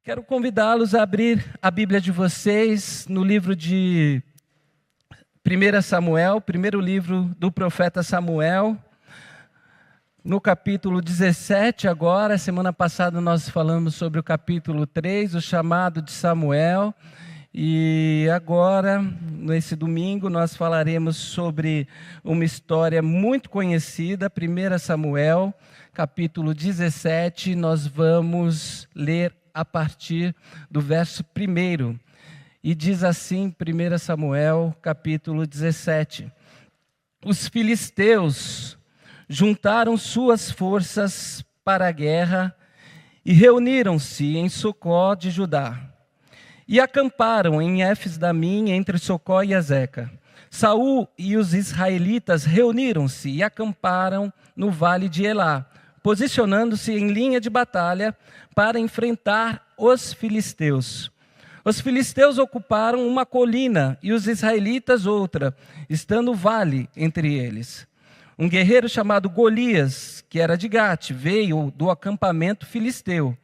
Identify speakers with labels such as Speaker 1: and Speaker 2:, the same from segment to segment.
Speaker 1: Quero convidá-los a abrir a Bíblia de vocês no livro de 1 Samuel, primeiro livro do profeta Samuel, no capítulo 17 agora. Semana passada nós falamos sobre o capítulo 3, o chamado de Samuel. E agora, nesse domingo, nós falaremos sobre uma história muito conhecida, 1 Samuel, capítulo 17. Nós vamos ler a partir do verso 1. E diz assim, 1 Samuel, capítulo 17. Os filisteus juntaram suas forças para a guerra e reuniram-se em Socó de Judá. E acamparam em Éfes-Damim, entre Socó e Azeca. Saul e os israelitas reuniram-se e acamparam no vale de Elá, posicionando-se em linha de batalha para enfrentar os filisteus. Os filisteus ocuparam uma colina e os israelitas outra, estando o vale entre eles. Um guerreiro chamado Golias, que era de Gate, veio do acampamento filisteu.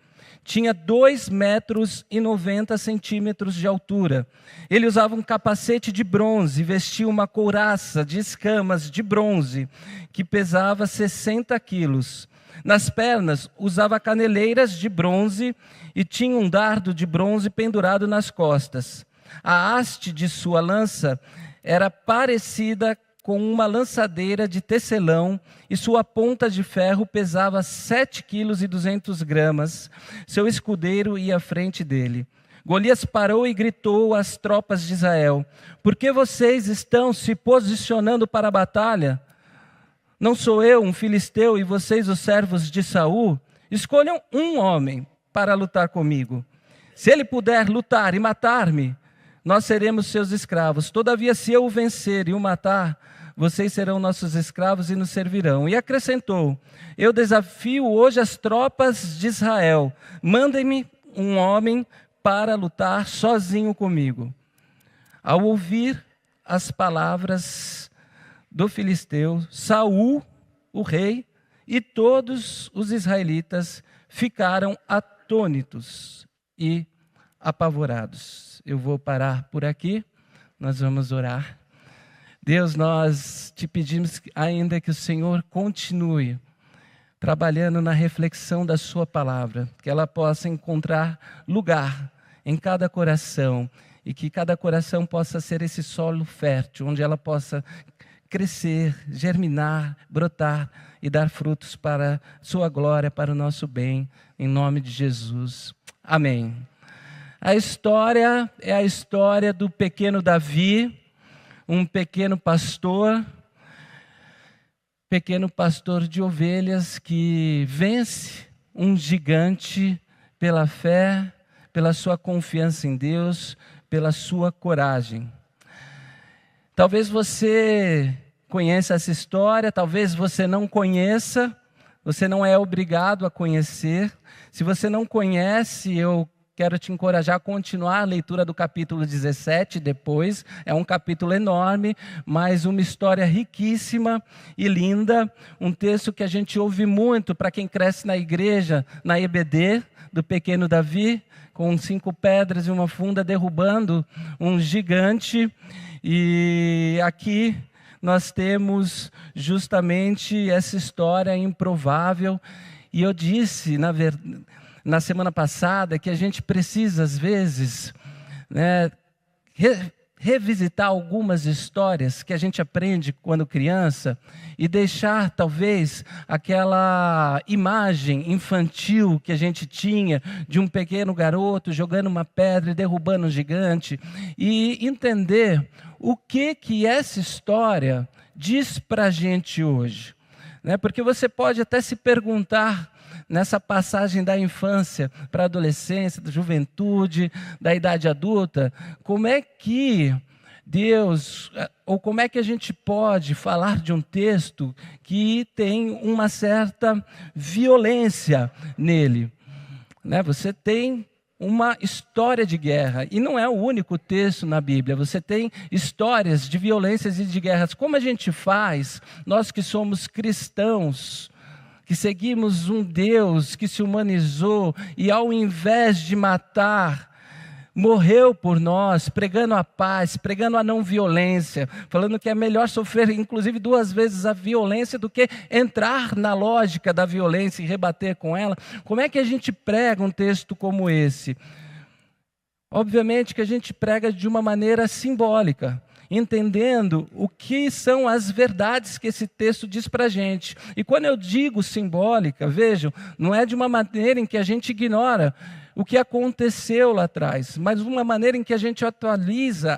Speaker 1: Tinha 2,90 metros de altura. Ele usava um capacete de bronze e vestia uma couraça de escamas de bronze, que pesava 60 quilos. Nas pernas usava caneleiras de bronze e tinha um dardo de bronze pendurado nas costas. A haste de sua lança era parecida com uma lançadeira de tecelão e sua ponta de ferro pesava 7,2 quilos. Seu escudeiro ia à frente dele. Golias parou e gritou às tropas de Israel: "Por que vocês estão se posicionando para a batalha? Não sou eu um filisteu e vocês os servos de Saul? Escolham um homem para lutar comigo. Se ele puder lutar e matar-me, nós seremos seus escravos. Todavia, se eu o vencer e o matar, vocês serão nossos escravos e nos servirão." E acrescentou: "Eu desafio hoje as tropas de Israel. Mandem-me um homem para lutar sozinho comigo." Ao ouvir as palavras do filisteu, Saul, o rei, e todos os israelitas ficaram atônitos e apavorados. Eu vou parar por aqui, nós vamos orar. Deus, nós te pedimos ainda que o Senhor continue trabalhando na reflexão da sua palavra, que ela possa encontrar lugar em cada coração e que cada coração possa ser esse solo fértil, onde ela possa crescer, germinar, brotar e dar frutos para sua glória, para o nosso bem, em nome de Jesus. Amém. A história é a história do pequeno Davi, um pequeno pastor de ovelhas que vence um gigante pela fé, pela sua confiança em Deus, pela sua coragem. Talvez você conheça essa história, talvez você não conheça, você não é obrigado a conhecer. Se você não conhece, eu quero te encorajar a continuar a leitura do capítulo 17 depois. É um capítulo enorme, mas uma história riquíssima e linda. Um texto que a gente ouve muito para quem cresce na igreja, na EBD, do pequeno Davi, com 5 pedras e uma funda derrubando um gigante. E aqui nós temos justamente essa história improvável. E eu disse, na semana passada, que a gente precisa, às vezes, revisitar algumas histórias que a gente aprende quando criança e deixar, talvez, aquela imagem infantil que a gente tinha de um pequeno garoto jogando uma pedra e derrubando um gigante e entender o que essa história diz para a gente hoje. Porque você pode até se perguntar, nessa passagem da infância para a adolescência, da juventude, da idade adulta, como é que Deus, ou como é que a gente pode falar de um texto que tem uma certa violência nele? Você tem uma história de guerra, e não é o único texto na Bíblia, você tem histórias de violências e de guerras. Como a gente faz, nós que somos cristãos, que seguimos um Deus que se humanizou e, ao invés de matar, morreu por nós, pregando a paz, pregando a não violência, falando que é melhor sofrer, inclusive 2 vezes a violência do que entrar na lógica da violência e rebater com ela. Como é que a gente prega um texto como esse? Obviamente que a gente prega de uma maneira simbólica, entendendo o que são as verdades que esse texto diz para a gente. E quando eu digo simbólica, vejam, não é de uma maneira em que a gente ignora o que aconteceu lá atrás, mas uma maneira em que a gente atualiza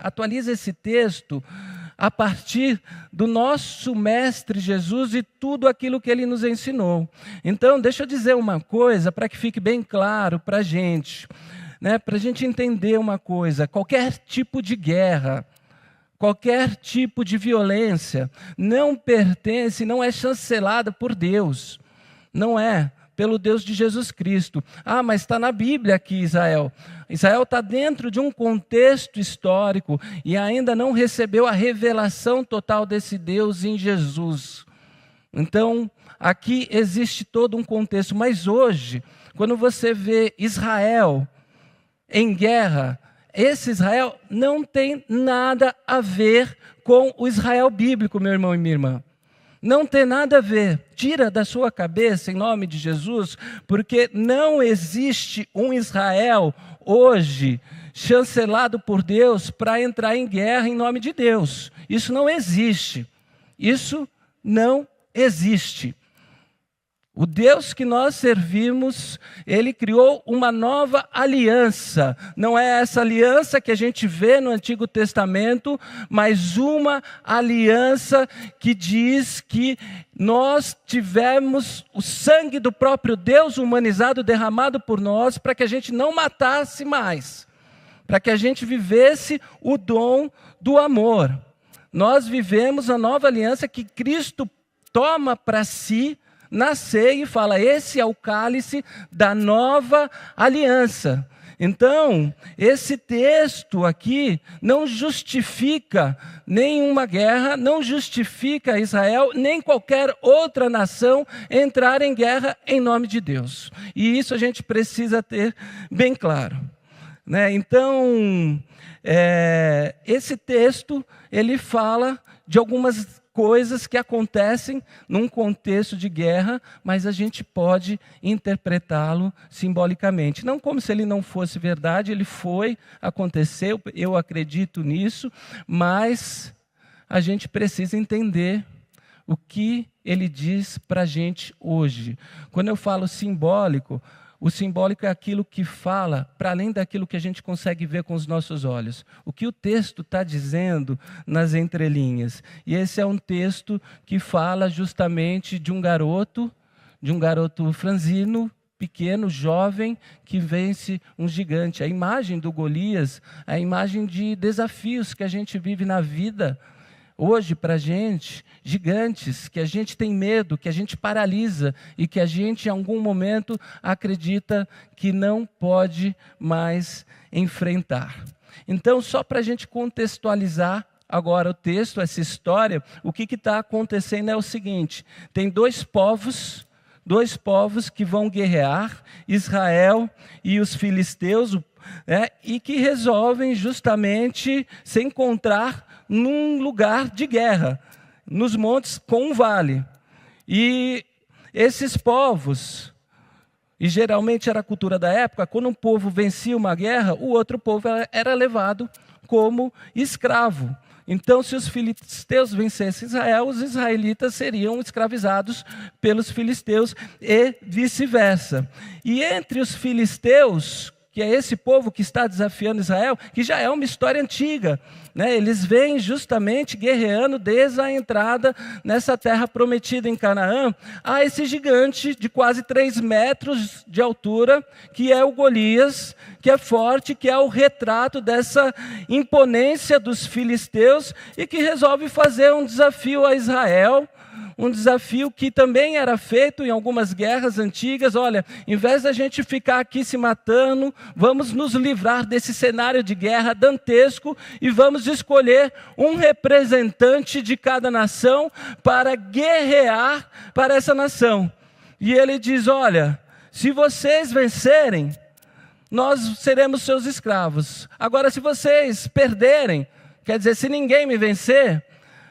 Speaker 1: esse texto a partir do nosso Mestre Jesus e tudo aquilo que Ele nos ensinou. Então, deixa eu dizer uma coisa para que fique bem claro para a gente, para a gente entender uma coisa: qualquer tipo de guerra, qualquer tipo de violência não pertence, não é chancelada por Deus, não é pelo Deus de Jesus Cristo. Ah, mas está na Bíblia aqui, Israel. Israel está dentro de um contexto histórico e ainda não recebeu a revelação total desse Deus em Jesus. Então, aqui existe todo um contexto. Mas hoje, quando você vê Israel em guerra, esse Israel não tem nada a ver com o Israel bíblico, meu irmão e minha irmã. Não tem nada a ver. Tira da sua cabeça, em nome de Jesus, porque não existe um Israel hoje chancelado por Deus para entrar em guerra em nome de Deus. Isso não existe. Isso não existe. O Deus que nós servimos, Ele criou uma nova aliança. Não é essa aliança que a gente vê no Antigo Testamento, mas uma aliança que diz que nós tivemos o sangue do próprio Deus humanizado derramado por nós para que a gente não matasse mais, para que a gente vivesse o dom do amor. Nós vivemos a nova aliança que Cristo toma para si na ceia e fala: esse é o cálice da nova aliança. Então, esse texto aqui não justifica nenhuma guerra, não justifica Israel, nem qualquer outra nação entrar em guerra em nome de Deus. E isso a gente precisa ter bem claro, Então, esse texto, ele fala de algumas coisas que acontecem num contexto de guerra, mas a gente pode interpretá-lo simbolicamente. Não como se ele não fosse verdade, ele foi, aconteceu, eu acredito nisso, mas a gente precisa entender o que ele diz para a gente hoje. Quando eu falo simbólico, o simbólico é aquilo que fala para além daquilo que a gente consegue ver com os nossos olhos. O que o texto está dizendo nas entrelinhas. E esse é um texto que fala justamente de um garoto franzino, pequeno, jovem, que vence um gigante. A imagem do Golias, a imagem de desafios que a gente vive na vida hoje para a gente, gigantes, que a gente tem medo, que a gente paralisa e que a gente em algum momento acredita que não pode mais enfrentar. Então, só para a gente contextualizar agora o texto, essa história, o que está acontecendo é o seguinte: tem dois povos que vão guerrear, Israel e os filisteus, e que resolvem justamente se encontrar num lugar de guerra, nos montes com um vale. E esses povos, e geralmente era a cultura da época, quando um povo vencia uma guerra, o outro povo era levado como escravo. Então, se os filisteus vencessem Israel, os israelitas seriam escravizados pelos filisteus e vice-versa. E entre os filisteus, que é esse povo que está desafiando Israel, que já é uma história antiga, eles vêm justamente guerreando desde a entrada nessa terra prometida em Canaã, a esse gigante de quase 3 metros de altura, que é o Golias, que é forte, que é o retrato dessa imponência dos filisteus e que resolve fazer um desafio a Israel, um desafio que também era feito em algumas guerras antigas. Olha, em vez da gente ficar aqui se matando, vamos nos livrar desse cenário de guerra dantesco e vamos escolher um representante de cada nação para guerrear para essa nação. E ele diz: olha, se vocês vencerem, nós seremos seus escravos. Agora, se vocês perderem, quer dizer, se ninguém me vencer,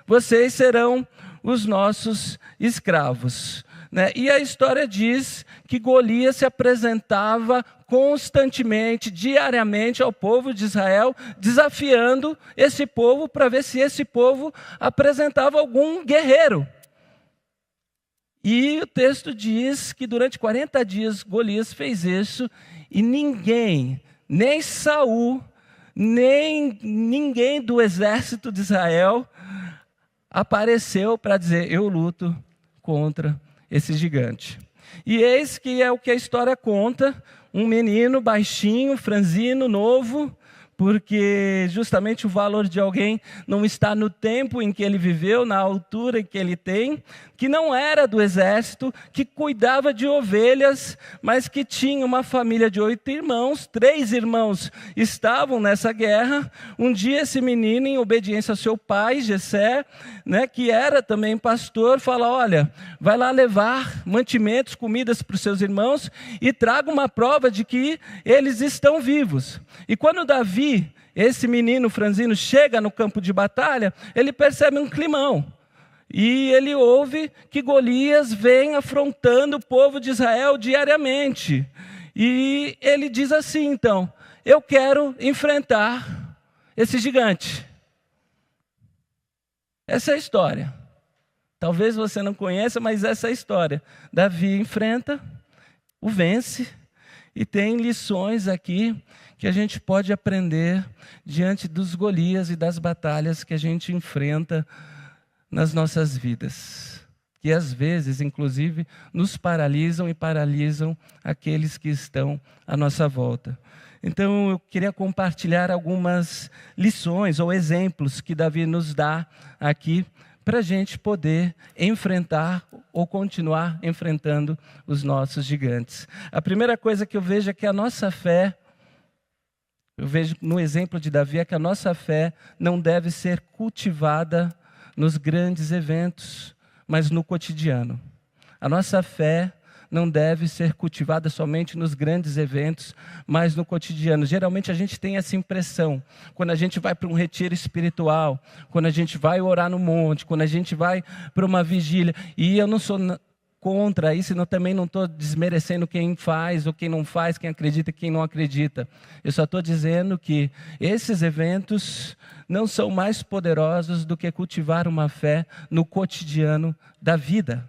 Speaker 1: vocês serão os nossos escravos. Né? E a história diz que Golias se apresentava constantemente, diariamente ao povo de Israel, desafiando esse povo para ver se esse povo apresentava algum guerreiro. E o texto diz que durante 40 dias Golias fez isso e ninguém, nem Saul, nem ninguém do exército de Israel apareceu para dizer: eu luto contra esse gigante. E eis que é o que a história conta: um menino baixinho, franzino, novo, porque justamente o valor de alguém não está no tempo em que ele viveu, na altura que ele tem, que não era do exército, que cuidava de ovelhas, mas que tinha uma família de 8 irmãos, 3 irmãos estavam nessa guerra. Um dia esse menino, em obediência ao seu pai, Jessé, né, que era também pastor, fala: olha, vai lá levar mantimentos, comidas para os seus irmãos e traga uma prova de que eles estão vivos. E quando Davi, esse menino franzino, chega no campo de batalha, ele percebe um climão. E ele ouve que Golias vem afrontando o povo de Israel diariamente. E ele diz assim, então: eu quero enfrentar esse gigante. Essa é a história. Talvez você não conheça, mas essa é a história. Davi enfrenta, o vence, e tem lições aqui que a gente pode aprender diante dos Golias e das batalhas que a gente enfrenta nas nossas vidas, que às vezes, inclusive, nos paralisam e paralisam aqueles que estão à nossa volta. Então, eu queria compartilhar algumas lições ou exemplos que Davi nos dá aqui para a gente poder enfrentar ou continuar enfrentando os nossos gigantes. A primeira coisa que eu vejo é que a nossa fé, eu vejo no exemplo de Davi, é que a nossa fé não deve ser cultivada nos grandes eventos, mas no cotidiano. A nossa fé não deve ser cultivada somente nos grandes eventos, mas no cotidiano. Geralmente a gente tem essa impressão, quando a gente vai para um retiro espiritual, quando a gente vai orar no monte, quando a gente vai para uma vigília, e eu não sou contra isso, eu também não estou desmerecendo quem faz ou quem não faz, quem acredita e quem não acredita. Eu só estou dizendo que esses eventos não são mais poderosos do que cultivar uma fé no cotidiano da vida.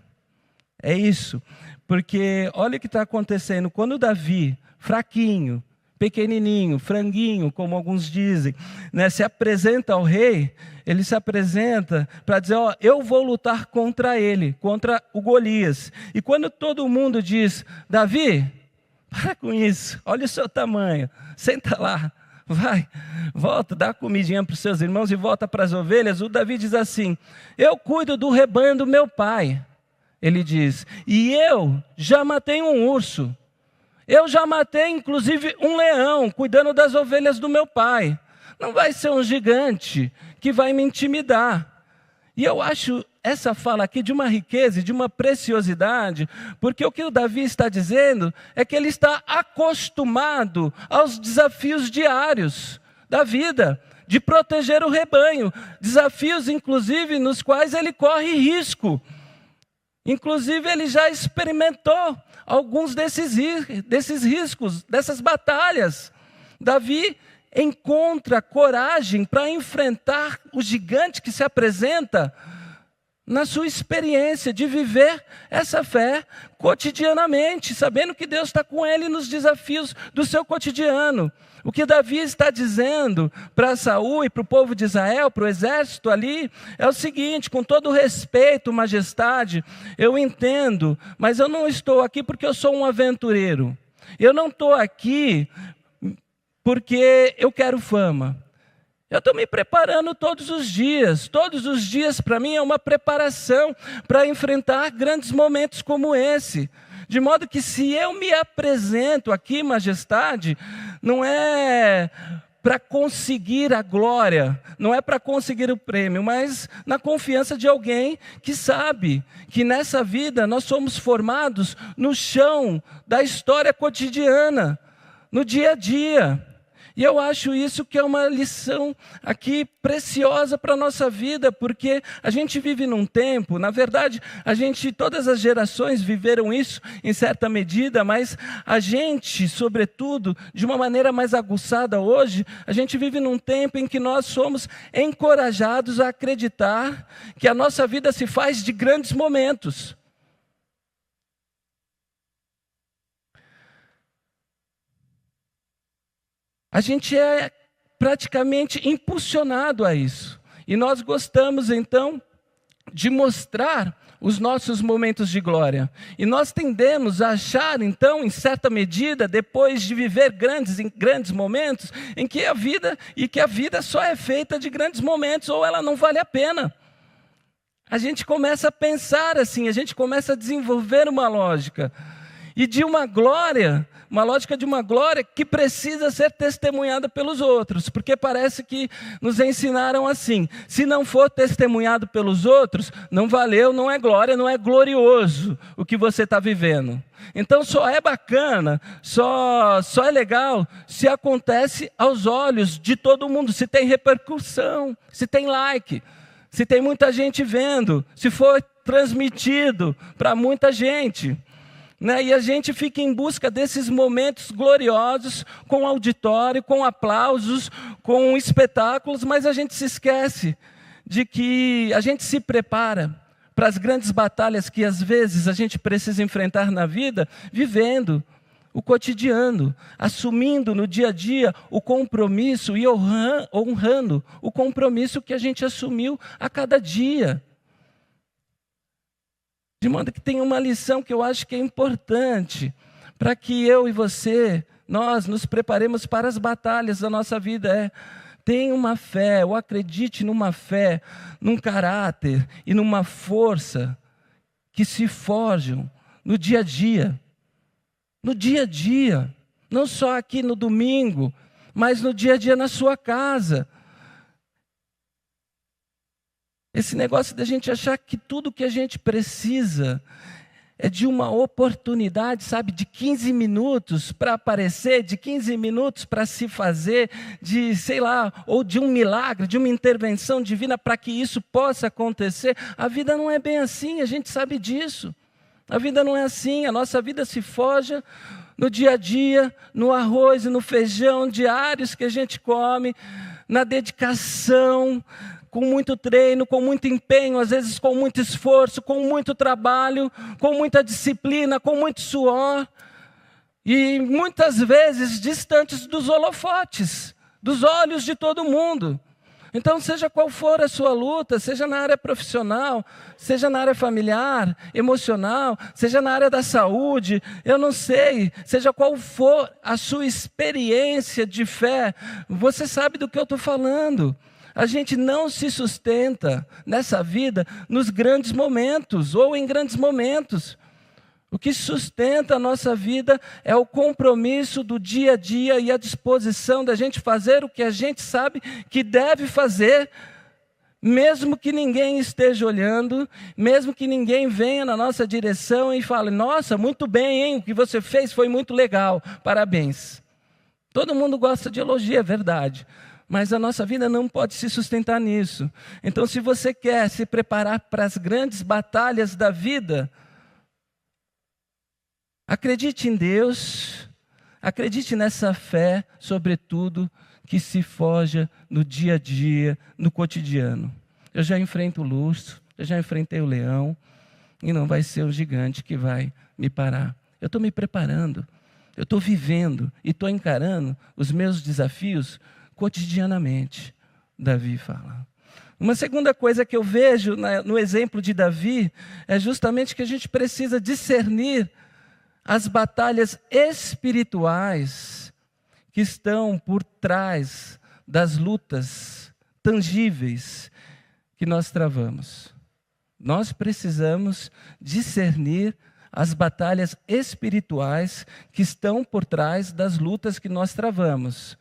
Speaker 1: É isso. Porque olha o que está acontecendo. Quando Davi, fraquinho, pequenininho, franguinho, como alguns dizem, né, se apresenta ao rei, ele se apresenta para dizer: ó, eu vou lutar contra ele, contra o Golias. E quando todo mundo diz: Davi, para com isso, olha o seu tamanho, senta lá, vai, volta, dá comidinha para os seus irmãos e volta para as ovelhas. O Davi diz assim: eu cuido do rebanho do meu pai. Ele diz: e eu já matei um urso. Eu já matei, inclusive, um leão, cuidando das ovelhas do meu pai. Não vai ser um gigante que vai me intimidar. E eu acho essa fala aqui de uma riqueza e de uma preciosidade, porque o que o Davi está dizendo é que ele está acostumado aos desafios diários da vida, de proteger o rebanho. Desafios, inclusive, nos quais ele corre risco. Inclusive, ele já experimentou alguns desses riscos, dessas batalhas. Davi encontra coragem para enfrentar o gigante que se apresenta na sua experiência de viver essa fé cotidianamente, sabendo que Deus está com ele nos desafios do seu cotidiano. O que Davi está dizendo para Saul e para o povo de Israel, para o exército ali, é o seguinte: com todo respeito, majestade, eu entendo, mas eu não estou aqui porque eu sou um aventureiro. Eu não estou aqui porque eu quero fama. Eu estou me preparando todos os dias para mim é uma preparação para enfrentar grandes momentos como esse. De modo que se eu me apresento aqui, majestade, não é para conseguir a glória, não é para conseguir o prêmio, mas na confiança de alguém que sabe que nessa vida nós somos formados no chão da história cotidiana, no dia a dia. E eu acho isso que é uma lição aqui preciosa para a nossa vida, porque a gente vive num tempo, na verdade, todas as gerações viveram isso em certa medida, mas a gente, sobretudo, de uma maneira mais aguçada hoje, a gente vive num tempo em que nós somos encorajados a acreditar que a nossa vida se faz de grandes momentos. A gente é praticamente impulsionado a isso. E nós gostamos, então, de mostrar os nossos momentos de glória. E nós tendemos a achar, então, em certa medida, depois de viver grandes momentos, que a vida só é feita de grandes momentos, ou ela não vale a pena. A gente começa a pensar assim, a gente começa a desenvolver uma lógica. E de uma lógica de uma glória que precisa ser testemunhada pelos outros, porque parece que nos ensinaram assim: se não for testemunhado pelos outros, não valeu, não é glória, não é glorioso o que você está vivendo. Então só é bacana, só é legal se acontece aos olhos de todo mundo, se tem repercussão, se tem like, se tem muita gente vendo, se for transmitido para muita gente. E a gente fica em busca desses momentos gloriosos, com auditório, com aplausos, com espetáculos, mas a gente se esquece de que a gente se prepara para as grandes batalhas que às vezes a gente precisa enfrentar na vida, vivendo o cotidiano, assumindo no dia a dia o compromisso e honrando o compromisso que a gente assumiu a cada dia. De modo que tem uma lição que eu acho que é importante, para que eu e você, nós nos preparemos para as batalhas da nossa vida. Tenha uma fé, ou acredite numa fé, num caráter e numa força que se forjam no dia a dia. No dia a dia, não só aqui no domingo, mas no dia a dia na sua casa. Esse negócio da gente achar que tudo que a gente precisa é de uma oportunidade, sabe, de 15 minutos para aparecer, de 15 minutos para se fazer, de, sei lá, ou de um milagre, de uma intervenção divina para que isso possa acontecer. A vida não é bem assim, a gente sabe disso. A vida não é assim, a nossa vida se forja no dia a dia, no arroz e no feijão diários que a gente come, na dedicação, com muito treino, com muito empenho, às vezes com muito esforço, com muito trabalho, com muita disciplina, com muito suor, e muitas vezes distantes dos holofotes, dos olhos de todo mundo. Então, seja qual for a sua luta, seja na área profissional, seja na área familiar, emocional, seja na área da saúde, eu não sei, seja qual for a sua experiência de fé, você sabe do que eu estou falando. A gente não se sustenta nessa vida nos grandes momentos ou em grandes momentos. O que sustenta a nossa vida é o compromisso do dia a dia e a disposição da gente fazer o que a gente sabe que deve fazer, mesmo que ninguém esteja olhando, mesmo que ninguém venha na nossa direção e fale: nossa, muito bem, hein? O que você fez foi muito legal, parabéns. Todo mundo gosta de elogio, é verdade. Mas a nossa vida não pode se sustentar nisso. Então, se você quer se preparar para as grandes batalhas da vida, acredite em Deus, acredite nessa fé, sobretudo, que se forja no dia a dia, no cotidiano. Eu já enfrento o urso, eu já enfrentei o leão, e não vai ser o gigante que vai me parar. Eu estou me preparando, eu estou vivendo e estou encarando os meus desafios cotidianamente, Davi fala. Uma segunda coisa que eu vejo no exemplo de Davi é justamente que a gente precisa discernir as batalhas espirituais que estão por trás das lutas tangíveis que nós travamos. Nós precisamos discernir as batalhas espirituais que estão por trás das lutas que nós travamos.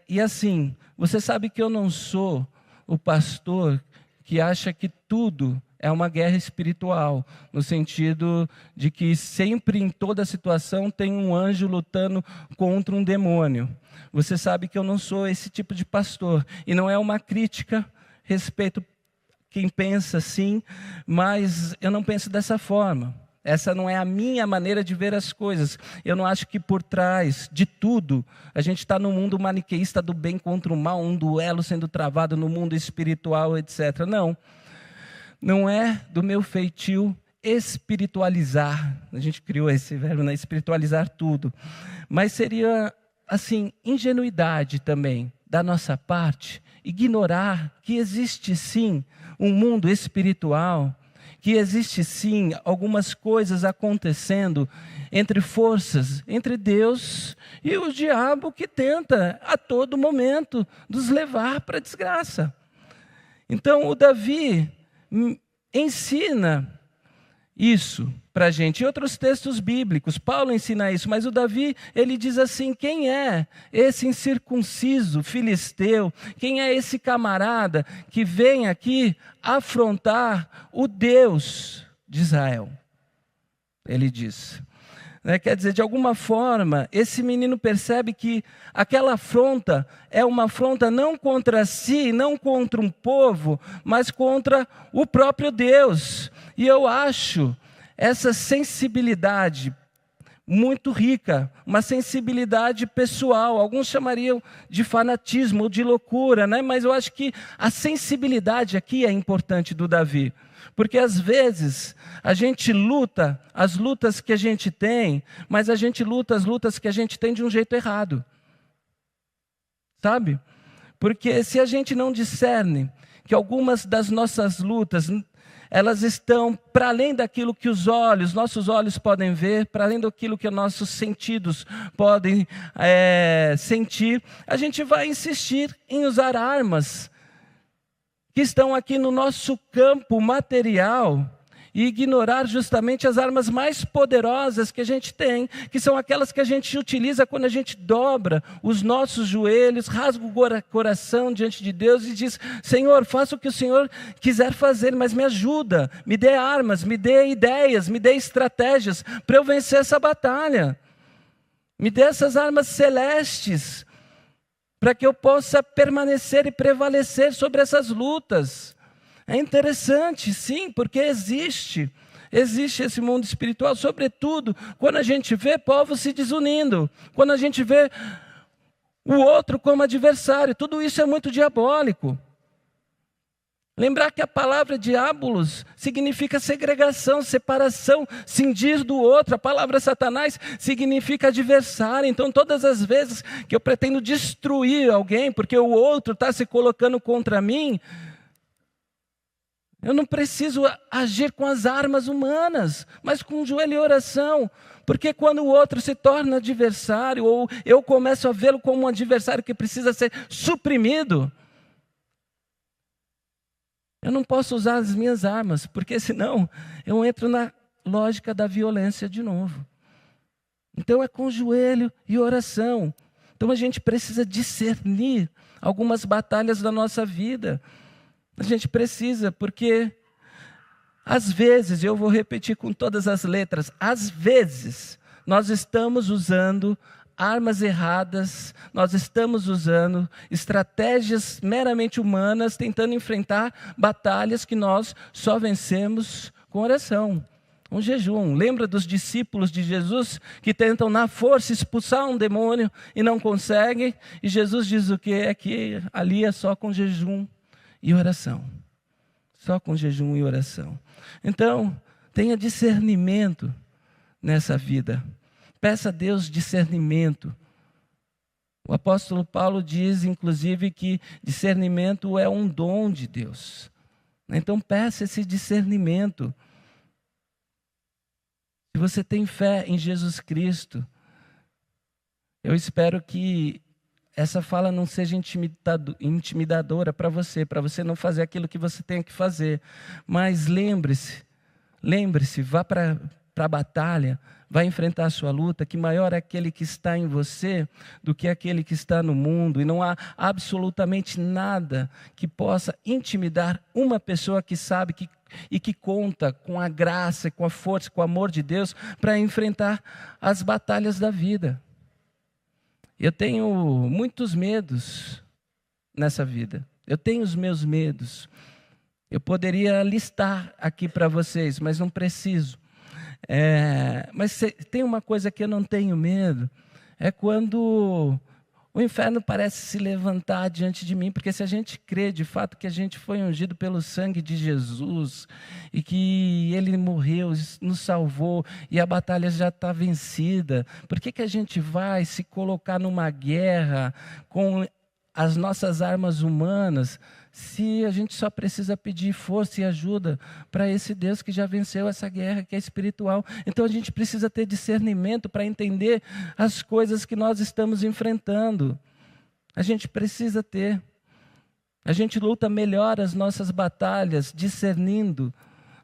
Speaker 1: E assim, você sabe que eu não sou o pastor que acha que tudo é uma guerra espiritual, no sentido de que sempre em toda situação tem um anjo lutando contra um demônio. Você sabe que eu não sou esse tipo de pastor, e não é uma crítica, respeito quem pensa assim, mas eu não penso dessa forma. Essa não é a minha maneira de ver as coisas. Eu não acho que por trás de tudo, a gente está no mundo maniqueísta do bem contra o mal, um duelo sendo travado no mundo espiritual, etc. Não. Não é do meu feitio espiritualizar. A gente criou esse verbo, né? Espiritualizar tudo. Mas seria, assim, ingenuidade também da nossa parte, ignorar que existe sim um mundo espiritual, que existe sim algumas coisas acontecendo entre forças, entre Deus e o diabo, que tenta a todo momento nos levar para a desgraça. Então o Davi ensina isso para a gente. Em outros textos bíblicos, Paulo ensina isso, mas o Davi, ele diz assim: quem é esse incircunciso filisteu? Quem é esse camarada que vem aqui afrontar o Deus de Israel? Ele diz. Quer dizer, de alguma forma, esse menino percebe que aquela afronta é uma afronta não contra si, não contra um povo, mas contra o próprio Deus. E eu acho essa sensibilidade muito rica, uma sensibilidade pessoal. Alguns chamariam de fanatismo ou de loucura, mas eu acho que a sensibilidade aqui é importante do Davi. Porque às vezes a gente luta as lutas que a gente tem, mas a gente luta as lutas que a gente tem de um jeito errado. Sabe? Porque se a gente não discerne que algumas das nossas lutas, elas estão para além daquilo que nossos olhos podem ver, para além daquilo que nossos sentidos podem sentir, a gente vai insistir em usar armas que estão aqui no nosso campo material e ignorar justamente as armas mais poderosas que a gente tem, que são aquelas que a gente utiliza quando a gente dobra os nossos joelhos, rasga o coração diante de Deus e diz: Senhor, faça o que o Senhor quiser fazer, mas me ajuda, me dê armas, me dê ideias, me dê estratégias para eu vencer essa batalha. Me dê essas armas celestes, para que eu possa permanecer e prevalecer sobre essas lutas. É interessante, sim, porque existe esse mundo espiritual, sobretudo quando a gente vê povos se desunindo, quando a gente vê o outro como adversário. Tudo isso é muito diabólico. Lembrar que a palavra diabolos significa segregação, separação, cindir do outro. A palavra Satanás significa adversário. Então, todas as vezes que eu pretendo destruir alguém, porque o outro está se colocando contra mim, eu não preciso agir com as armas humanas, mas com joelho e oração. Porque quando o outro se torna adversário, ou eu começo a vê-lo como um adversário que precisa ser suprimido, eu não posso usar as minhas armas, porque senão eu entro na lógica da violência de novo. Então é com joelho e oração. Então a gente precisa discernir algumas batalhas da nossa vida. A gente precisa, porque às vezes, eu vou repetir com todas as letras, às vezes nós estamos usando armas erradas, nós estamos usando estratégias meramente humanas, tentando enfrentar batalhas que nós só vencemos com oração, com jejum. Lembra dos discípulos de Jesus que tentam na força expulsar um demônio e não conseguem? E Jesus diz o quê? É que ali é só com jejum e oração. Só com jejum e oração. Então, tenha discernimento nessa vida. Peça a Deus discernimento. O apóstolo Paulo diz, inclusive, que discernimento é um dom de Deus. Então, peça esse discernimento. Se você tem fé em Jesus Cristo, eu espero que essa fala não seja intimidadora para você não fazer aquilo que você tem que fazer. Mas lembre-se, vá para a batalha, vai enfrentar a sua luta, que maior é aquele que está em você do que aquele que está no mundo. E não há absolutamente nada que possa intimidar uma pessoa que sabe e que conta com a graça, com a força, com o amor de Deus para enfrentar as batalhas da vida. Eu tenho muitos medos nessa vida. Eu tenho os meus medos. Eu poderia listar aqui para vocês, mas não preciso. Mas tem uma coisa que eu não tenho medo, é quando o inferno parece se levantar diante de mim, porque se a gente crê de fato que a gente foi ungido pelo sangue de Jesus, e que Ele morreu, nos salvou, e a batalha já está vencida, por que a gente vai se colocar numa guerra com as nossas armas humanas, se a gente só precisa pedir força e ajuda para esse Deus que já venceu essa guerra, que é espiritual? Então a gente precisa ter discernimento para entender as coisas que nós estamos enfrentando. A gente precisa ter. A gente luta melhor as nossas batalhas, discernindo,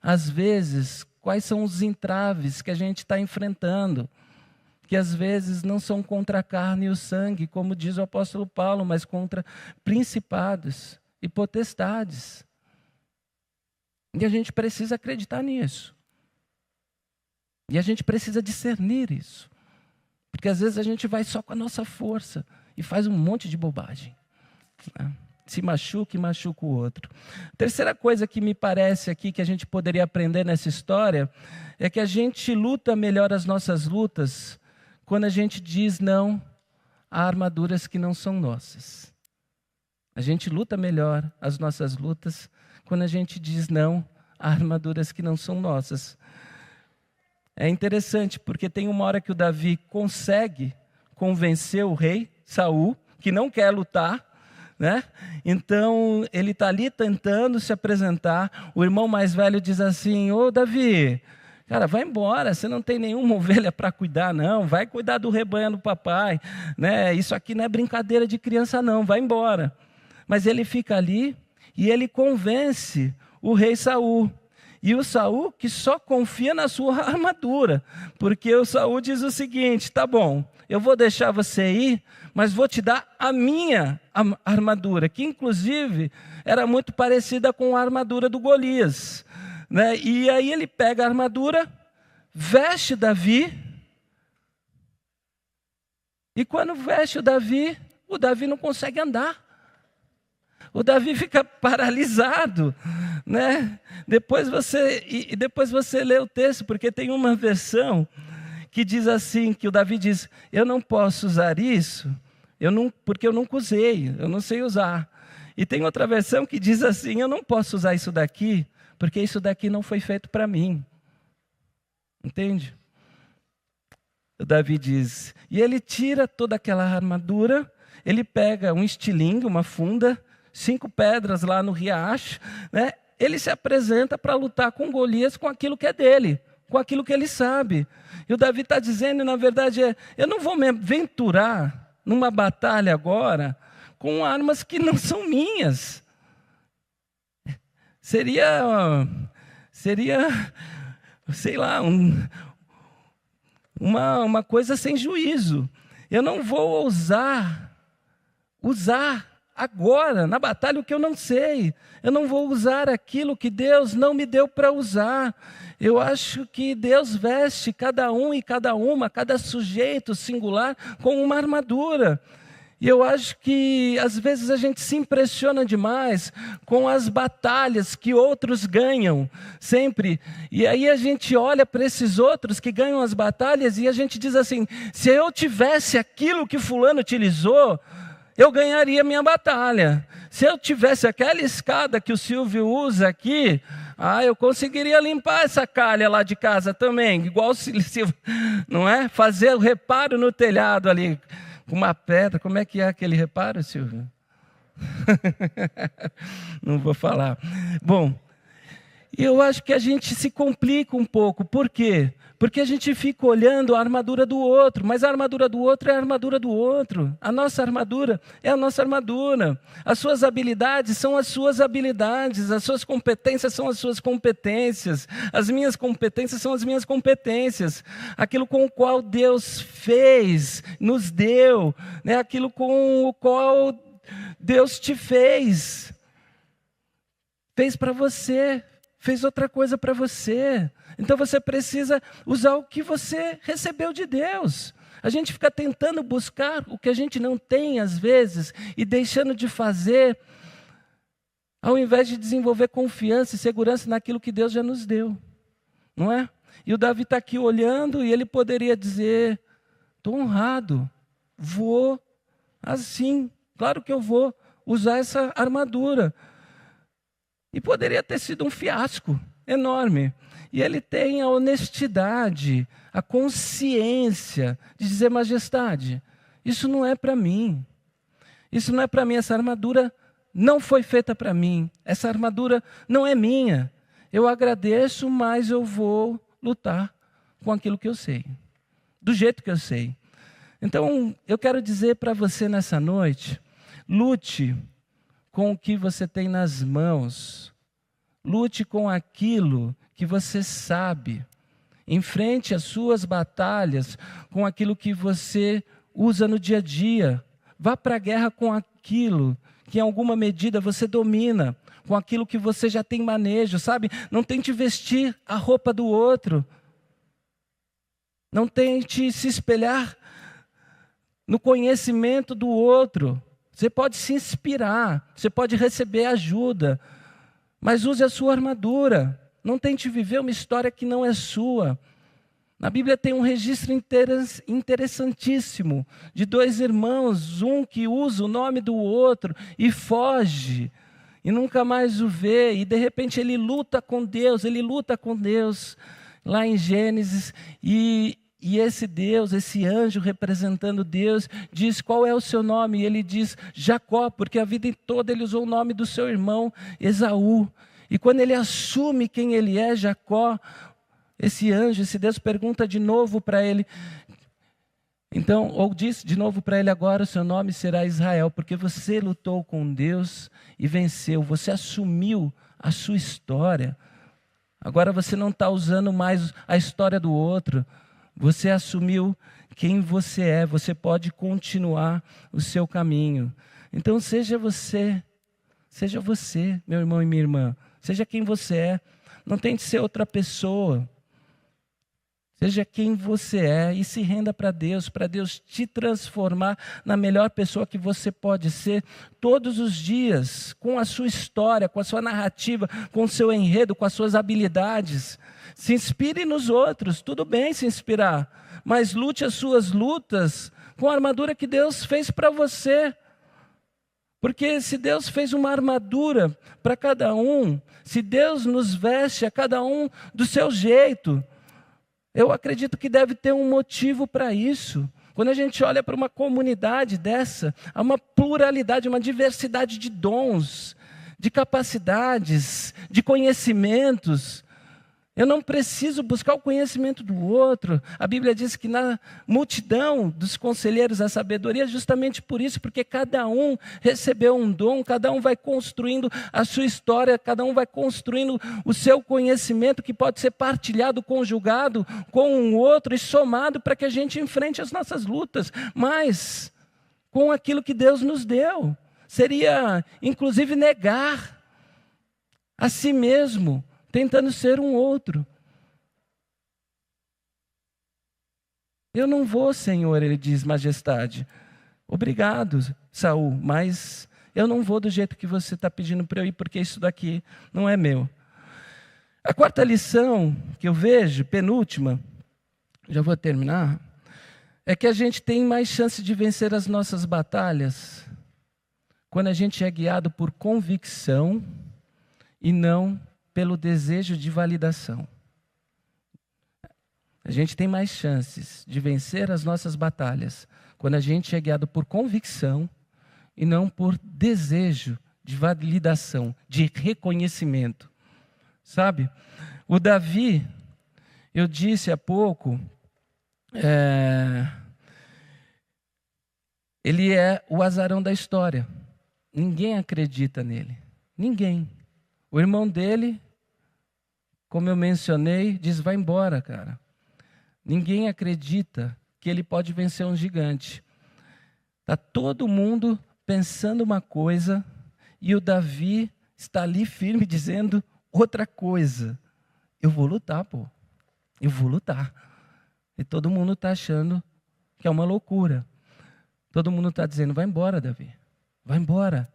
Speaker 1: às vezes, quais são os entraves que a gente está enfrentando, que às vezes não são contra a carne e o sangue, como diz o apóstolo Paulo, mas contra principados e potestades. E a gente precisa acreditar nisso. E a gente precisa discernir isso. Porque às vezes a gente vai só com a nossa força e faz um monte de bobagem, né? Se machuca e machuca o outro. Terceira coisa que me parece aqui que a gente poderia aprender nessa história é que a gente luta melhor as nossas lutas quando a gente diz não a armaduras que não são nossas. A gente luta melhor as nossas lutas quando a gente diz não a armaduras que não são nossas. É interessante, porque tem uma hora que o Davi consegue convencer o rei Saul, que não quer lutar, né? Então ele está ali tentando se apresentar. O irmão mais velho diz assim: ô Davi, cara, vai embora, você não tem nenhuma ovelha para cuidar, não. Vai cuidar do rebanho do papai, né? Isso aqui não é brincadeira de criança, não. Vai embora. Mas ele fica ali e ele convence o rei Saul. E o Saul que só confia na sua armadura, porque o Saul diz o seguinte: tá bom, eu vou deixar você ir, mas vou te dar a minha armadura, que inclusive era muito parecida com a armadura do Golias, né? E aí ele pega a armadura, veste Davi, e quando veste o Davi não consegue andar. O Davi fica paralisado, né? Depois você lê o texto, porque tem uma versão que diz assim, que o Davi diz: eu não posso usar isso, porque eu nunca usei, eu não sei usar. E tem outra versão que diz assim: eu não posso usar isso daqui, porque isso daqui não foi feito para mim. Entende? O Davi diz, e ele tira toda aquela armadura, ele pega um estilingue, uma funda, 5 pedras lá no riacho, né? Ele se apresenta para lutar com Golias com aquilo que é dele, com aquilo que ele sabe. E o Davi está dizendo, na verdade, eu não vou me aventurar numa batalha agora com armas que não são minhas. Seria sei lá, uma coisa sem juízo. Eu não vou usar agora, na batalha, o que eu não sei. Eu não vou usar aquilo que Deus não me deu para usar. Eu acho que Deus veste cada um e cada uma, cada sujeito singular, com uma armadura. E eu acho que, às vezes, a gente se impressiona demais com as batalhas que outros ganham, sempre. E aí a gente olha para esses outros que ganham as batalhas e a gente diz assim: se eu tivesse aquilo que fulano utilizou, eu ganharia minha batalha. Se eu tivesse aquela escada que o Silvio usa aqui, eu conseguiria limpar essa calha lá de casa também, igual o Silvio, não é? Fazer o reparo no telhado ali, com uma pedra. Como é que é aquele reparo, Silvio? Não vou falar. Bom, E eu acho que a gente se complica um pouco. Por quê? Porque a gente fica olhando a armadura do outro, mas a armadura do outro é a armadura do outro. A nossa armadura é a nossa armadura. As suas habilidades são as suas habilidades, as suas competências são as suas competências, as minhas competências são as minhas competências. Aquilo com o qual Deus fez, nos deu, né? Aquilo com o qual Deus te fez para você. Fez outra coisa para você. Então você precisa usar o que você recebeu de Deus. A gente fica tentando buscar o que a gente não tem às vezes e deixando de fazer, ao invés de desenvolver confiança e segurança naquilo que Deus já nos deu. Não é? E o Davi está aqui olhando e ele poderia dizer: estou honrado, vou assim, claro que eu vou usar essa armadura. E poderia ter sido um fiasco enorme. E ele tem a honestidade, a consciência de dizer: majestade, isso não é para mim. Isso não é para mim, essa armadura não foi feita para mim. Essa armadura não é minha. Eu agradeço, mas eu vou lutar com aquilo que eu sei. Do jeito que eu sei. Então, eu quero dizer para você nessa noite: lute com o que você tem nas mãos. Lute com aquilo que você sabe. Enfrente as suas batalhas com aquilo que você usa no dia a dia. Vá para a guerra com aquilo que em alguma medida você domina, com aquilo que você já tem manejo, sabe? Não tente vestir a roupa do outro. Não tente se espelhar no conhecimento do outro. Você pode se inspirar, você pode receber ajuda, mas use a sua armadura. Não tente viver uma história que não é sua. Na Bíblia tem um registro interessantíssimo de dois irmãos, um que usa o nome do outro e foge, e nunca mais o vê, e de repente ele luta com Deus, lá em Gênesis, e esse Deus, esse anjo representando Deus, diz: qual é o seu nome? E ele diz: Jacó, porque a vida toda ele usou o nome do seu irmão Esaú. E quando ele assume quem ele é, Jacó, esse anjo, esse Deus pergunta de novo para ele, então, ou diz de novo para ele: agora o seu nome será Israel, porque você lutou com Deus e venceu, você assumiu a sua história. Agora você não está usando mais a história do outro. Você assumiu quem você é, você pode continuar o seu caminho. Então seja você, meu irmão e minha irmã, seja quem você é, não tente ser outra pessoa. Seja quem você é e se renda para Deus te transformar na melhor pessoa que você pode ser todos os dias, com a sua história, com a sua narrativa, com o seu enredo, com as suas habilidades. Se inspire nos outros, tudo bem se inspirar, mas lute as suas lutas com a armadura que Deus fez para você. Porque se Deus fez uma armadura para cada um, se Deus nos veste a cada um do seu jeito, eu acredito que deve ter um motivo para isso. Quando a gente olha para uma comunidade dessa, há uma pluralidade, uma diversidade de dons, de capacidades, de conhecimentos. Eu não preciso buscar o conhecimento do outro. A Bíblia diz que na multidão dos conselheiros a sabedoria, justamente por isso, porque cada um recebeu um dom, cada um vai construindo a sua história, cada um vai construindo o seu conhecimento que pode ser partilhado, conjugado com um outro e somado para que a gente enfrente as nossas lutas, mas com aquilo que Deus nos deu. Seria, inclusive, negar a si mesmo, tentando ser um outro. Eu não vou, Senhor, ele diz: majestade. Obrigado, Saul, mas eu não vou do jeito que você está pedindo para eu ir, porque isso daqui não é meu. A quarta lição que eu vejo, penúltima, já vou terminar, é que a gente tem mais chance de vencer as nossas batalhas quando a gente é guiado por convicção e não pelo desejo de validação. A gente tem mais chances de vencer as nossas batalhas quando a gente é guiado por convicção e não por desejo de validação, de reconhecimento. sabe? O Davi, eu disse há pouco, ele é o azarão da história. Ninguém acredita nele. Ninguém. O irmão dele, como eu mencionei, diz: vai embora, cara. Ninguém acredita que ele pode vencer um gigante. Está todo mundo pensando uma coisa e o Davi está ali firme dizendo outra coisa. Eu vou lutar, pô. Eu vou lutar. E todo mundo está achando que é uma loucura. Todo mundo está dizendo: vai embora, Davi. Vai embora.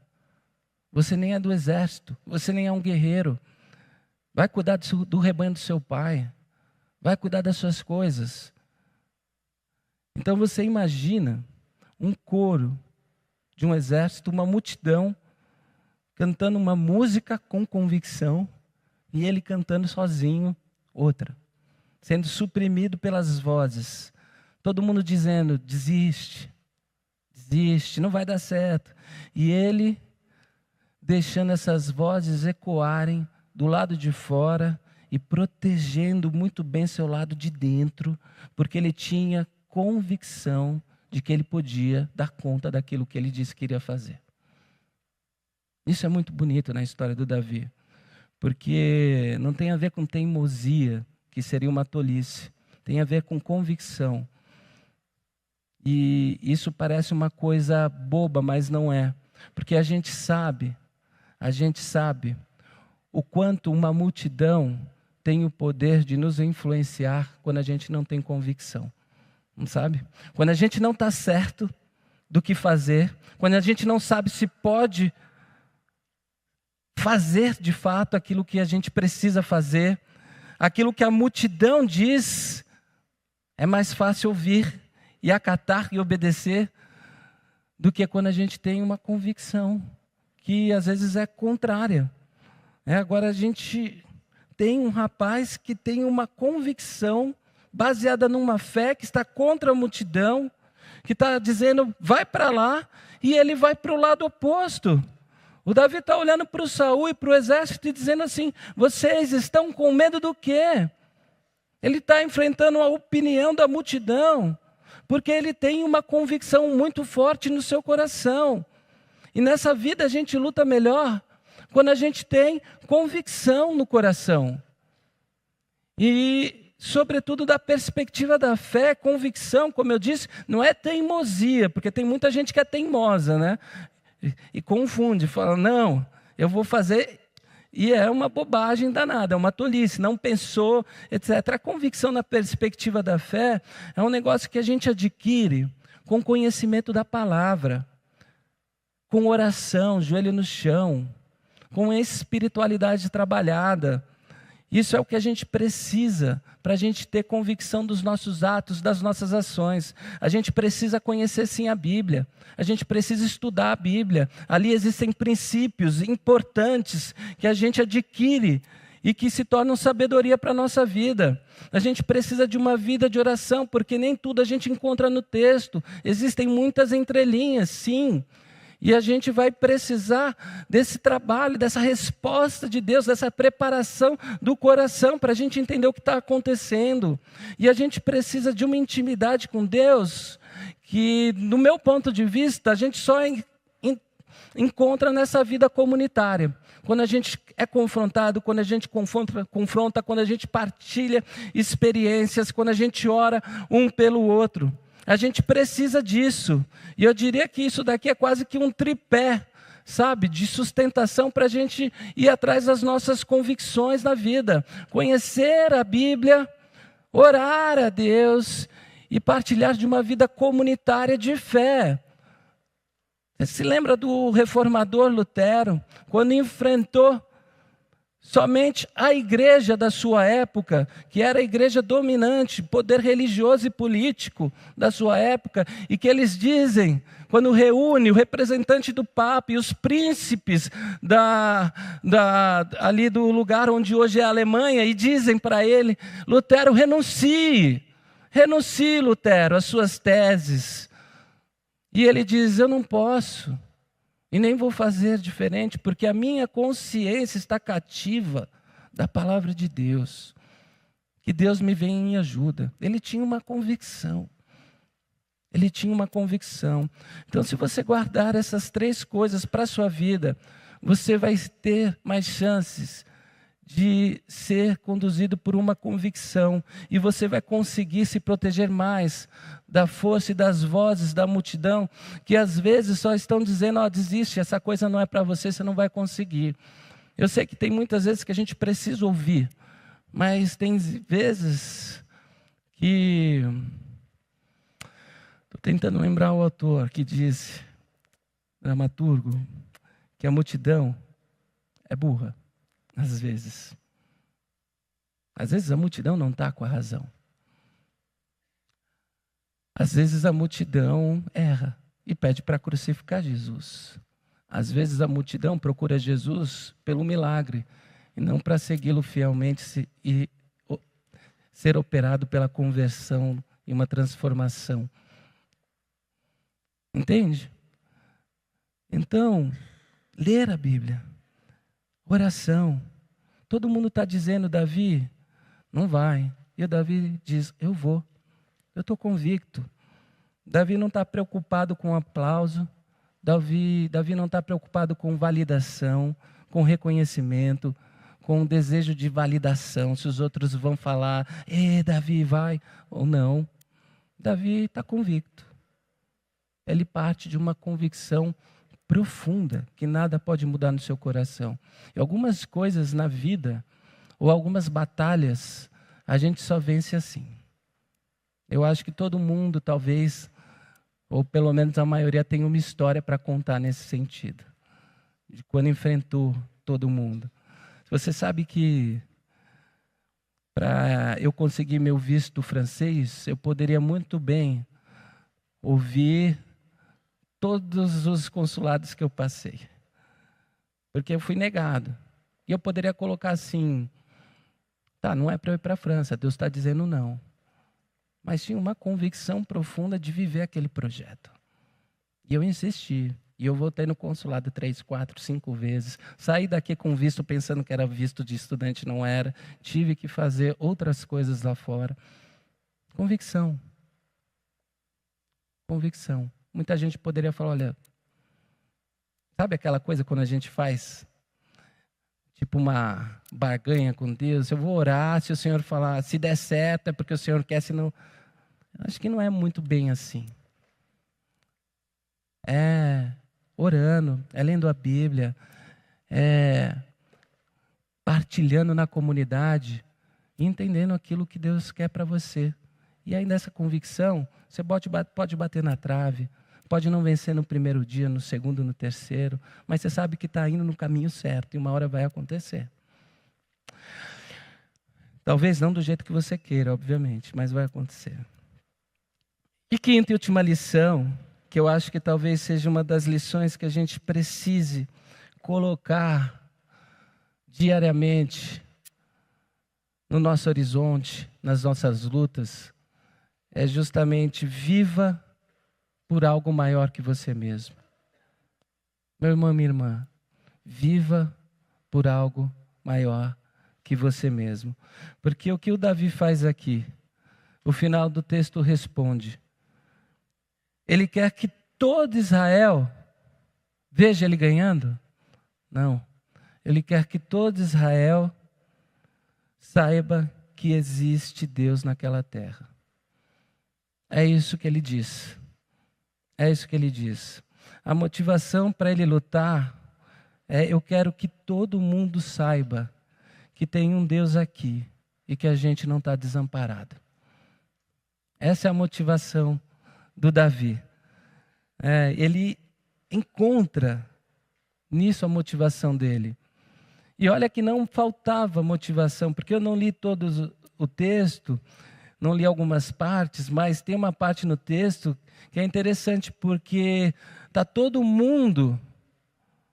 Speaker 1: Você nem é do exército. Você nem é um guerreiro. Vai cuidar do rebanho do seu pai. Vai cuidar das suas coisas. Então você imagina um coro de um exército, uma multidão, cantando uma música com convicção, e ele cantando sozinho outra, sendo suprimido pelas vozes. Todo mundo dizendo: desiste, desiste, não vai dar certo. E ele deixando essas vozes ecoarem do lado de fora e protegendo muito bem seu lado de dentro, porque ele tinha convicção de que ele podia dar conta daquilo que ele disse que iria fazer. Isso é muito bonito na história do Davi, porque não tem a ver com teimosia, que seria uma tolice, tem a ver com convicção. E isso parece uma coisa boba, mas não é, porque a gente sabe o quanto uma multidão tem o poder de nos influenciar quando a gente não tem convicção, não sabe? Quando a gente não está certo do que fazer, quando a gente não sabe se pode fazer de fato aquilo que a gente precisa fazer, aquilo que a multidão diz, é mais fácil ouvir e acatar e obedecer do que quando a gente tem uma convicção que às vezes é contrária. Agora a gente tem um rapaz que tem uma convicção baseada numa fé que está contra a multidão, que está dizendo: vai para lá, e ele vai para o lado oposto. O Davi está olhando para o Saul e para o exército e dizendo assim: vocês estão com medo do quê? Ele está enfrentando a opinião da multidão, porque ele tem uma convicção muito forte no seu coração. E nessa vida a gente luta melhor quando a gente tem convicção no coração. E, sobretudo, da perspectiva da fé, convicção, como eu disse, não é teimosia, porque tem muita gente que é teimosa, né? E confunde, fala: não, eu vou fazer, e é uma bobagem danada, é uma tolice, não pensou, etc. A convicção na perspectiva da fé é um negócio que a gente adquire com conhecimento da palavra, com oração, joelho no chão, com espiritualidade trabalhada. Isso é o que a gente precisa para a gente ter convicção dos nossos atos, das nossas ações. A gente precisa conhecer sim a Bíblia, a gente precisa estudar a Bíblia. Ali existem princípios importantes que a gente adquire e que se tornam sabedoria para a nossa vida. A gente precisa de uma vida de oração, porque nem tudo a gente encontra no texto. Existem muitas entrelinhas, sim. E a gente vai precisar desse trabalho, dessa resposta de Deus, dessa preparação do coração para a gente entender o que está acontecendo. E a gente precisa de uma intimidade com Deus que, no meu ponto de vista, a gente só encontra nessa vida comunitária. Quando a gente é confrontado, quando a gente confronta, quando a gente partilha experiências, quando a gente ora um pelo outro. A gente precisa disso. E eu diria que isso daqui é quase que um tripé, sabe, de sustentação para a gente ir atrás das nossas convicções na vida. Conhecer a Bíblia, orar a Deus e partilhar de uma vida comunitária de fé. Você se lembra do reformador Lutero, quando enfrentou somente a igreja da sua época, que era a igreja dominante, poder religioso e político da sua época, e que eles dizem, quando reúne o representante do Papa e os príncipes ali do lugar onde hoje é a Alemanha, e dizem para ele: Lutero, renuncie, Lutero, às suas teses. E ele diz: eu não posso. E nem vou fazer diferente, porque a minha consciência está cativa da palavra de Deus. Que Deus me venha em ajuda. Ele tinha uma convicção. Ele tinha uma convicção. Então, se você guardar essas 3 coisas para a sua vida, você vai ter mais chances de ser conduzido por uma convicção. E você vai conseguir se proteger mais da força e das vozes da multidão, que às vezes só estão dizendo, desiste, essa coisa não é para você, você não vai conseguir. Eu sei que tem muitas vezes que a gente precisa ouvir, mas tem vezes que... Estou tentando lembrar o autor que disse, dramaturgo, que a multidão é burra, às vezes. Às vezes a multidão não está com a razão. Às vezes a multidão erra e pede para crucificar Jesus. Às vezes a multidão procura Jesus pelo milagre e não para segui-lo fielmente e ser operado pela conversão e uma transformação. Entende? Então, ler a Bíblia, oração. Todo mundo está dizendo, Davi, não vai. E o Davi diz, eu vou. Eu estou convicto. Davi não está preocupado com aplauso. Davi não está preocupado com validação, com reconhecimento, com desejo de validação. Se os outros vão falar, Davi, vai, ou não. Davi está convicto. Ele parte de uma convicção profunda, que nada pode mudar no seu coração. E algumas coisas na vida, ou algumas batalhas, a gente só vence assim. Eu acho que todo mundo, talvez, ou pelo menos a maioria, tem uma história para contar nesse sentido. De quando enfrentou todo mundo. Você sabe que para eu conseguir meu visto francês, eu poderia muito bem ouvir todos os consulados que eu passei. Porque eu fui negado. E eu poderia colocar assim, não é para eu ir para a França, Deus está dizendo não. Mas tinha uma convicção profunda de viver aquele projeto. E eu insisti. E eu voltei no consulado 3, 4, 5 vezes. Saí daqui com visto pensando que era visto de estudante, não era. Tive que fazer outras coisas lá fora. Convicção. Convicção. Muita gente poderia falar, olha, sabe aquela coisa quando a gente faz tipo uma barganha com Deus? Eu vou orar, se o Senhor falar, se der certo é porque o Senhor quer, se não... Acho que não é muito bem assim. É orando, é lendo a Bíblia, é partilhando na comunidade, entendendo aquilo que Deus quer para você. E aí nessa convicção, você pode bater na trave, pode não vencer no primeiro dia, no segundo, no terceiro, mas você sabe que está indo no caminho certo e uma hora vai acontecer. Talvez não do jeito que você queira, obviamente, mas vai acontecer. E quinta e última lição, que eu acho que talvez seja uma das lições que a gente precise colocar diariamente no nosso horizonte, nas nossas lutas, é justamente viva por algo maior que você mesmo. Meu irmão, minha irmã, viva por algo maior que você mesmo. Porque o que o Davi faz aqui, o final do texto responde. Ele quer que todo Israel veja ele ganhando? Não. Ele quer que todo Israel saiba que existe Deus naquela terra. É isso que ele diz. É isso que ele diz. A motivação para ele lutar é: eu quero que todo mundo saiba que tem um Deus aqui e que a gente não está desamparado. Essa é a motivação do Davi. Ele encontra nisso a motivação dele. E olha que não faltava motivação, porque eu não li todo o texto, não li algumas partes, mas tem uma parte no texto que é interessante, porque está todo mundo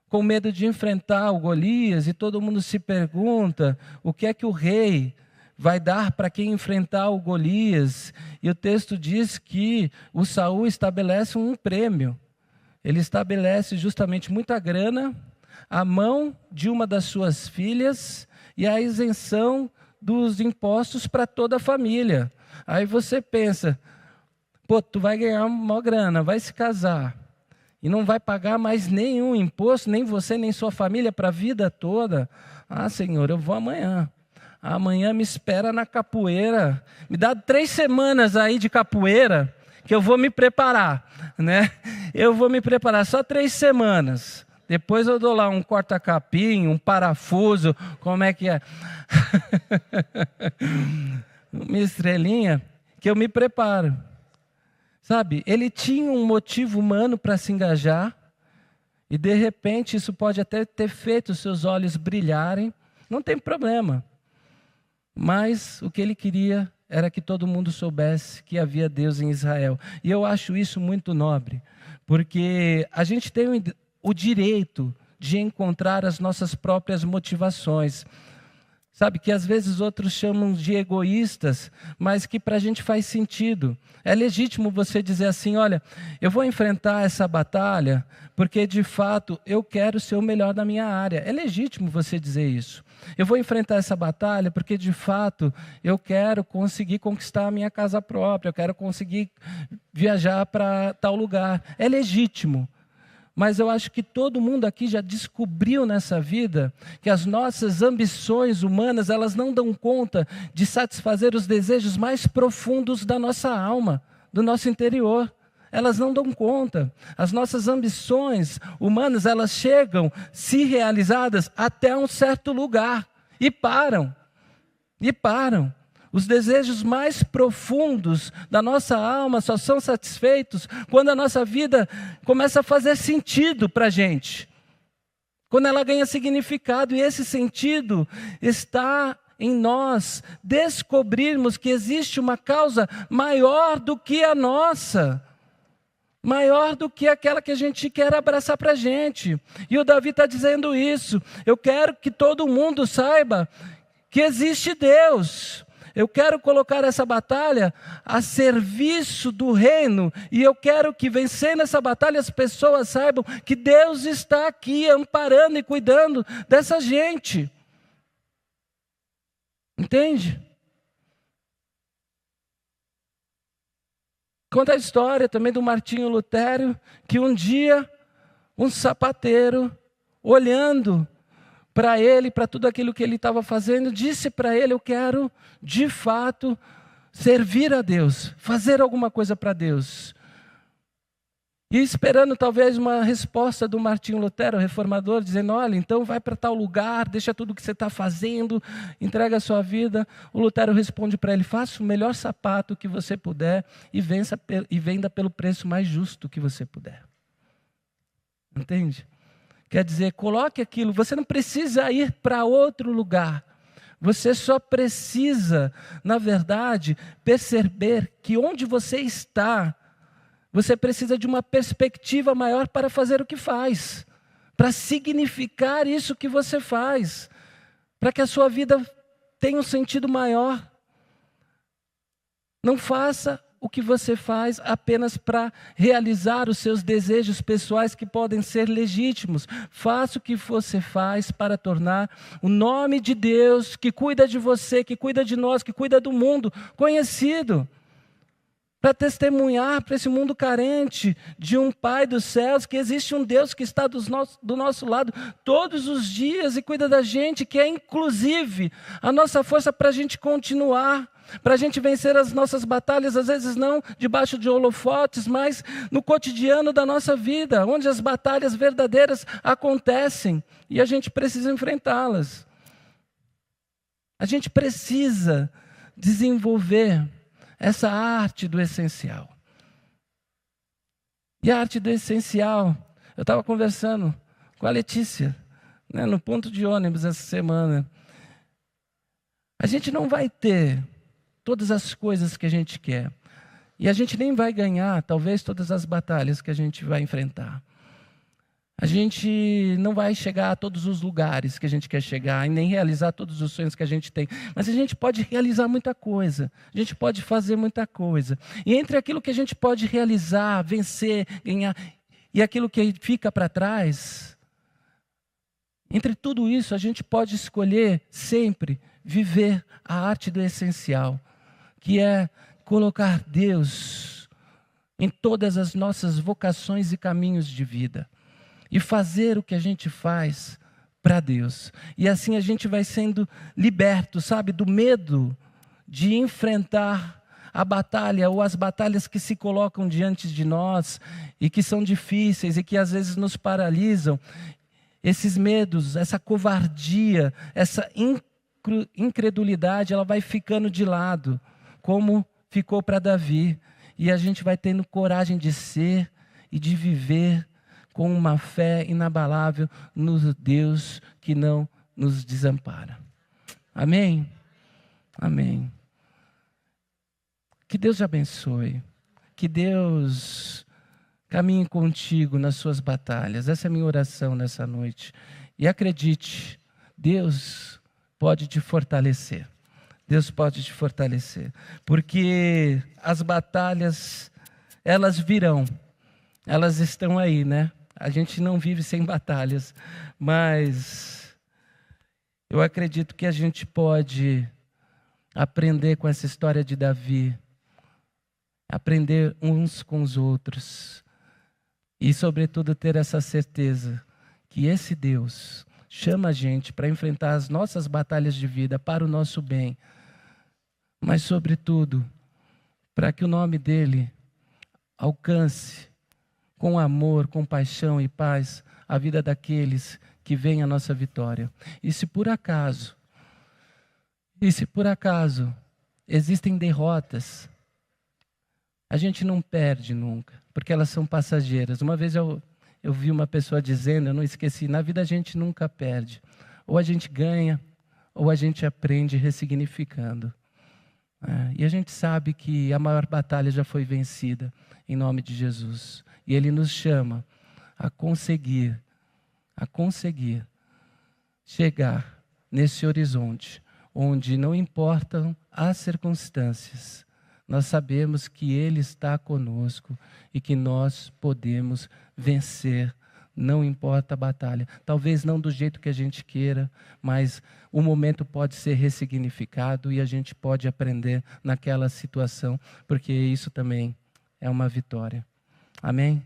Speaker 1: com medo de enfrentar o Golias, e todo mundo se pergunta o que é que o rei vai dar para quem enfrentar o Golias. E o texto diz que o Saul estabelece um prêmio. Ele estabelece justamente muita grana a mão de uma das suas filhas e a isenção dos impostos para toda a família. Aí você pensa, pô, tu vai ganhar uma grana, vai se casar e não vai pagar mais nenhum imposto, nem você, nem sua família, para a vida toda. Ah, Senhor, eu vou amanhã. Amanhã me espera na capoeira. Me dá 3 semanas aí de capoeira, que eu vou me preparar, né? Eu vou me preparar, só 3 semanas. Depois eu dou lá um corta-capim, um parafuso, como é que é? Uma estrelinha, que eu me preparo. Sabe, ele tinha um motivo humano para se engajar, e de repente isso pode até ter feito os seus olhos brilharem, não tem problema. Mas o que ele queria era que todo mundo soubesse que havia Deus em Israel. E eu acho isso muito nobre, porque a gente tem o direito de encontrar as nossas próprias motivações. Sabe, que às vezes outros chamam de egoístas, mas que para a gente faz sentido. É legítimo você dizer assim, olha, eu vou enfrentar essa batalha porque de fato eu quero ser o melhor na minha área. É legítimo você dizer isso. Eu vou enfrentar essa batalha porque de fato eu quero conseguir conquistar a minha casa própria, eu quero conseguir viajar para tal lugar. É legítimo. Mas eu acho que todo mundo aqui já descobriu nessa vida que as nossas ambições humanas, elas não dão conta de satisfazer os desejos mais profundos da nossa alma, do nosso interior. Elas não dão conta. As nossas ambições humanas, elas chegam, se realizadas, até um certo lugar e param. E param. Os desejos mais profundos da nossa alma só são satisfeitos quando a nossa vida começa a fazer sentido para a gente. Quando ela ganha significado, e esse sentido está em nós descobrirmos que existe uma causa maior do que a nossa. Maior do que aquela que a gente quer abraçar para a gente. E o Davi está dizendo isso. Eu quero que todo mundo saiba que existe Deus. Eu quero colocar essa batalha a serviço do reino, e eu quero que vencendo essa batalha as pessoas saibam que Deus está aqui amparando e cuidando dessa gente. Entende? Conta a história também do Martinho Lutero, que um dia um sapateiro, olhando para ele, para tudo aquilo que ele estava fazendo, disse para ele, eu quero, de fato, servir a Deus, fazer alguma coisa para Deus. E esperando talvez uma resposta do Martinho Lutero, o reformador, dizendo, olha, então vai para tal lugar, deixa tudo o que você está fazendo, entrega a sua vida. O Lutero responde para ele, faça o melhor sapato que você puder e venda pelo preço mais justo que você puder. Entende? Quer dizer, coloque aquilo, você não precisa ir para outro lugar. Você só precisa, na verdade, perceber que onde você está, você precisa de uma perspectiva maior para fazer o que faz. Para significar isso que você faz. Para que a sua vida tenha um sentido maior. Não faça o que você faz apenas para realizar os seus desejos pessoais que podem ser legítimos. Faça o que você faz para tornar o nome de Deus, que cuida de você, que cuida de nós, que cuida do mundo, conhecido. Para testemunhar para esse mundo carente de um Pai dos céus, que existe um Deus que está do nosso lado todos os dias e cuida da gente, que é inclusive a nossa força para a gente continuar, para a gente vencer as nossas batalhas, às vezes não debaixo de holofotes, mas no cotidiano da nossa vida, onde as batalhas verdadeiras acontecem e a gente precisa enfrentá-las. A gente precisa desenvolver essa arte do essencial. E a arte do essencial, eu estava conversando com a Letícia, né, no ponto de ônibus essa semana. A gente não vai ter todas as coisas que a gente quer. E a gente nem vai ganhar, talvez, todas as batalhas que a gente vai enfrentar. A gente não vai chegar a todos os lugares que a gente quer chegar e nem realizar todos os sonhos que a gente tem. Mas a gente pode realizar muita coisa. A gente pode fazer muita coisa. E entre aquilo que a gente pode realizar, vencer, ganhar, e aquilo que fica para trás, Entre tudo isso, a gente pode escolher sempre viver a arte do essencial, que é colocar Deus em todas as nossas vocações e caminhos de vida. E fazer o que a gente faz para Deus. E assim a gente vai sendo liberto, sabe, do medo de enfrentar a batalha ou as batalhas que se colocam diante de nós e que são difíceis e que às vezes nos paralisam. Esses medos, essa covardia, essa incredulidade, ela vai ficando de lado, como ficou para Davi. E a gente vai tendo coragem de ser e de viver com uma fé inabalável no Deus que não nos desampara. Amém? Amém. Que Deus te abençoe. Que Deus caminhe contigo nas suas batalhas. Essa é a minha oração nessa noite. E acredite, Deus pode te fortalecer. Deus pode te fortalecer. Porque as batalhas, elas virão. Elas estão aí, né? A gente não vive sem batalhas. Mas eu acredito que a gente pode aprender com essa história de Davi. Aprender uns com os outros. E, sobretudo, ter essa certeza que esse Deus chama a gente para enfrentar as nossas batalhas de vida para o nosso bem. Mas, sobretudo, para que o nome dele alcance com amor, compaixão e paz a vida daqueles que veem a nossa vitória. E se por acaso existem derrotas, a gente não perde nunca, porque elas são passageiras. Uma vez eu vi uma pessoa dizendo, eu não esqueci, na vida a gente nunca perde. Ou a gente ganha, ou a gente aprende ressignificando. E a gente sabe que a maior batalha já foi vencida, em nome de Jesus. E Ele nos chama a conseguir chegar nesse horizonte, onde não importam as circunstâncias, nós sabemos que Ele está conosco e que nós podemos vencer, não importa a batalha. Talvez não do jeito que a gente queira, mas o momento pode ser ressignificado e a gente pode aprender naquela situação, porque isso também é uma vitória. Amém?